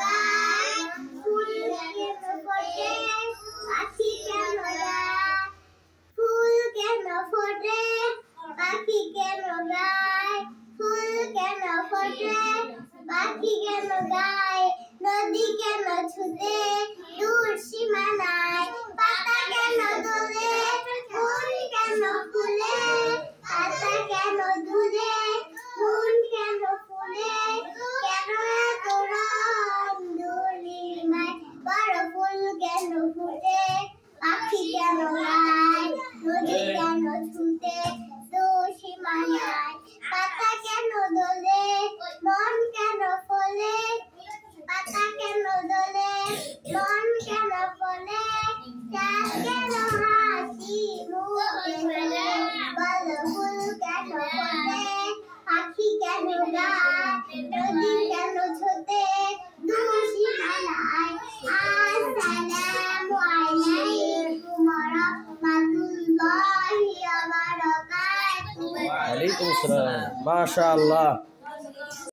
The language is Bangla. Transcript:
গায়, ফুল কেন ফোটে, পাখি কেন গায়, ফুল কেন ফোটে, পাখি কেন গায়, ফুল কেন ফোটে, পাখি কেন গায়, নদী কেন ছুটে দূর সীমানায়, পাতা কেন দোলে, ফুল কেন ফুলে, পাতা কেন দুলে, ফুল কেন ফুলে, কেন এত রং দুলিমায়, বড় ফুল কেন ফুটে, পাখি কেন গায়, নদী কেন ছুটে দূর সীমানায়, পাতা কেন দোলে, মন কেন ফলে, পাতা কেন দোলে, মন কেন ফলে, চাঁদ কেন হাসি মুখে ফেলে, বলো ফুল কেন ফোটে, পাখি কেন গায়, নদী কেন ছোটে দূর সীমানায়। আসসালামু আলাইকুম ওয়া রাহমাতুল্লাহি ওয়া বারাকাতুহু। ওয়ালাইকুম আসসালাম, মাশাআল্লাহ।